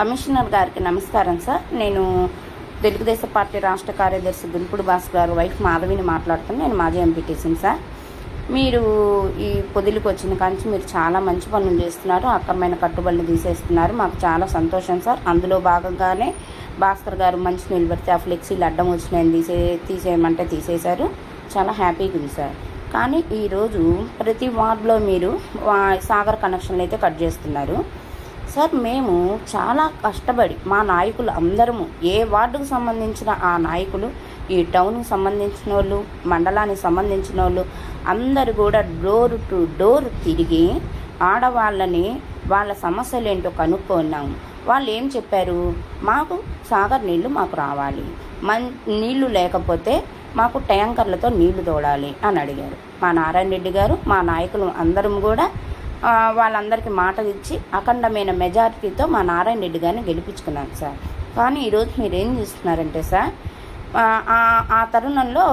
Commissioner గారికి నమస్కారం sir. నేను తెలుగుదేశం పార్టీ రాష్ట్ర కార్యదర్శి గుంపుడు భాస్కర్ గారు వైఫ్ మాధవిని మాట్లాడుతున్నాను. నేను మాజీ ఎంపీటీసీని సార్. మీరు ఈ పొదిలికి వచ్చిన కాంచి మీరు చాలా మంచి పనులు చేస్తున్నారు. అక్రమైన కట్టుబడులు తీసేస్తున్నారు. మాకు చాలా సంతోషం సార్. అందులో భాగంగానే భాస్కర్ గారు మంచి నిలబెడితే ఆ ఫ్లెక్సీలు అడ్డం వచ్చినాయని తీసేయమంటే తీసేశారు. చాలా హ్యాపీగా ఉంది సార్. కానీ ఈరోజు ప్రతి వార్డులో మీరు సాగర్ కనెక్షన్లు అయితే కట్ చేస్తున్నారు సార్. మేము చాలా కష్టపడి మా నాయకులు అందరము, ఏ వార్డుకు సంబంధించిన ఆ నాయకులు, ఈ టౌన్కి సంబంధించిన వాళ్ళు, మండలానికి సంబంధించిన వాళ్ళు అందరూ కూడా డోర్ టు డోర్ తిరిగి ఆడవాళ్ళని వాళ్ళ సమస్యలు ఏంటో కనుక్కున్నాము. వాళ్ళు ఏం చెప్పారు, మాకు సాగర్ నీళ్లు మాకు రావాలి, నీళ్లు లేకపోతే మాకు ట్యాంకర్లతో నీళ్లు తోడాలి అని అడిగారు. మా నారాయణ రెడ్డి గారు, మా నాయకులు అందరం కూడా వాళ్ళందరికీ మాట ఇచ్చి అఖండమైన మెజారిటీతో మా నారాయణ రెడ్డి గారిని గెలిపించుకున్నాను సార్. కానీ ఈరోజు మీరు ఏం చేస్తున్నారంటే సార్, ఆ తరుణంలో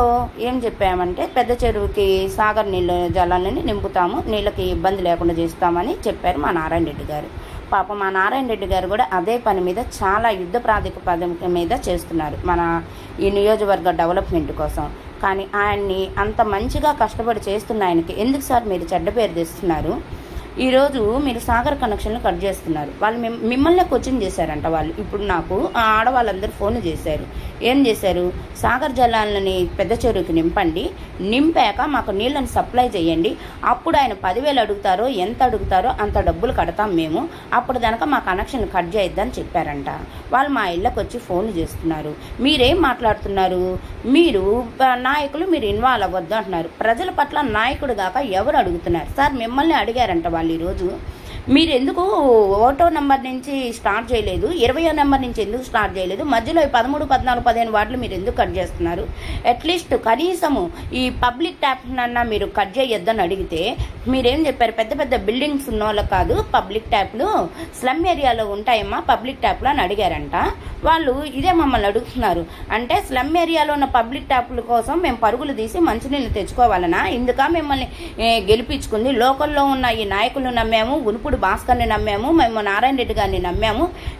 ఏం చెప్పామంటే పెద్ద చెరువుకి సాగర్ నీళ్ళ జలాలని నింపుతాము, నీళ్ళకి ఇబ్బంది లేకుండా చేస్తామని చెప్పారు మా నారాయణ రెడ్డి గారు. పాప మా నారాయణ రెడ్డి గారు కూడా అదే పని మీద చాలా యుద్ధ ప్రాతిపదిక మీద చేస్తున్నారు మన ఈ నియోజకవర్గ డెవలప్మెంట్ కోసం. కానీ ఆయన్ని అంత మంచిగా కష్టపడి చేస్తున్న ఆయనకి ఎందుకు సార్ మీరు చెడ్డ పేరు తెస్తున్నారు? ఈరోజు మీరు సాగర్ కనెక్షన్లు కట్ చేస్తున్నారు. వాళ్ళు మిమ్మల్ని క్వశ్చన్ చేశారంట. వాళ్ళు ఇప్పుడు నాకు ఆడవాళ్ళందరూ ఫోన్ చేశారు. ఏం చేశారు, సాగర్ జలాలని పెద్ద చెరువుకి నింపండి, నింపాక మాకు నీళ్ళని సప్లై చేయండి, అప్పుడు ఆయన 10,000 అడుగుతారో ఎంత అడుగుతారో అంత డబ్బులు కడతాం మేము, అప్పుడు కనుక మా కనెక్షన్ కట్ చేయొద్దని చెప్పారంట. వాళ్ళు మా ఇళ్ళకి వచ్చి ఫోన్ చేస్తున్నారు. మీరేం మాట్లాడుతున్నారు? మీరు నాయకులు మీరు ఇన్వాల్వ్ అవ్వద్దు అంటున్నారు. ప్రజల పట్ల నాయకుడు దాకా ఎవరు అడుగుతున్నారు సార్? మిమ్మల్ని అడిగారంట వాళ్ళు ఈరోజు. మీరు ఎందుకు 1వ నెంబర్ నుంచి స్టార్ట్ చేయలేదు, 20వ నెంబర్ నుంచి ఎందుకు స్టార్ట్ చేయలేదు, మధ్యలో 13, 14, 15 వార్డులు మీరు ఎందుకు కట్ చేస్తున్నారు? అట్లీస్ట్ కనీసము ఈ పబ్లిక్ ట్యాప్ అన్నా మీరు కట్ చేయొద్దని అడిగితే మీరేం చెప్పారు, పెద్ద పెద్ద బిల్డింగ్స్ ఉన్న వాళ్ళకి కాదు పబ్లిక్ ట్యాప్లు, స్లమ్ ఏరియాలో ఉంటాయమ్మా పబ్లిక్ ట్యాప్లు అని అడిగారంట. వాళ్ళు ఇదే మమ్మల్ని అడుగుతున్నారు. అంటే స్లమ్ ఏరియాలో ఉన్న పబ్లిక్ ట్యాప్ల కోసం మేము పరుగులు తీసి మంచినీళ్ళు తెచ్చుకోవాలనా? ఇందుక మిమ్మల్ని గెలిపించుకుంది. లోకల్లో ఉన్న ఈ నాయకులు నమ్మాము, గునుపుడు భాస్కర్ని నమ్మాము, మేము నారాయణ రెడ్డి గారిని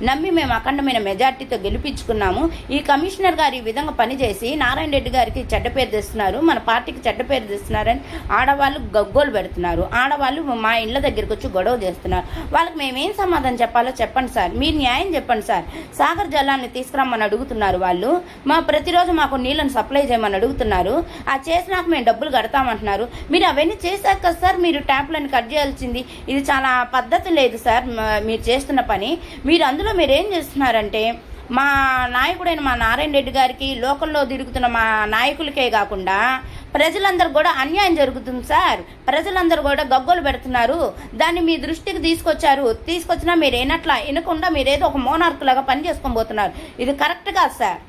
నమ్మి మేము అఖండమైన మెజార్టీతో గెలిపించుకున్నాము. ఈ కమిషనర్ గారు ఈ విధంగా పనిచేసి నారాయణ రెడ్డి గారికి చెడ్డ పేరు తెస్తున్నారు, మన పార్టీకి చెడ్డ పేరు తెస్తున్నారని ఆడవాళ్ళు గగ్గోలు పెడుతున్నారు. ఆడవాళ్ళు మా ఇళ్ళ దగ్గరికి వచ్చి గొడవ చేస్తున్నారు. వాళ్ళకి మేమేం సమాధానం చెప్పాలో చెప్పండి సార్. మీరు న్యాయం చెప్పండి సార్. సాగర్ జలాన్ని తీసుకురమ్మని అడుగుతున్నారు వాళ్ళు. ప్రతిరోజు మాకు నీళ్ళని సప్లై చేయమని అడుగుతున్నారు. ఆ చేసినాక మేము డబ్బులు కడతామంటున్నారు. మీరు అవన్నీ చేశాక కదా సార్ మీరు ట్యాప్లను కట్ చేయాల్సింది. ఇది చాలా పద్ధతి లేదు సార్ మీరు చేస్తున్న పని. మీరు అందులో మీరు ఏం చేస్తున్నారంటే మా నాయకుడైన మా నారాయణ రెడ్డి గారికి, లోకల్లో తిరుగుతున్న మా నాయకులకే కాకుండా ప్రజలందరూ కూడా అన్యాయం జరుగుతుంది సార్. ప్రజలందరూ కూడా గగ్గోలు పెడుతున్నారు. దాన్ని మీ దృష్టికి తీసుకొచ్చినా మీరు వినకుండా మీరేదో ఒక మోనార్క్ లాగా పని చేసుకొని పోతున్నారు. ఇది కరెక్ట్ కాదు సార్.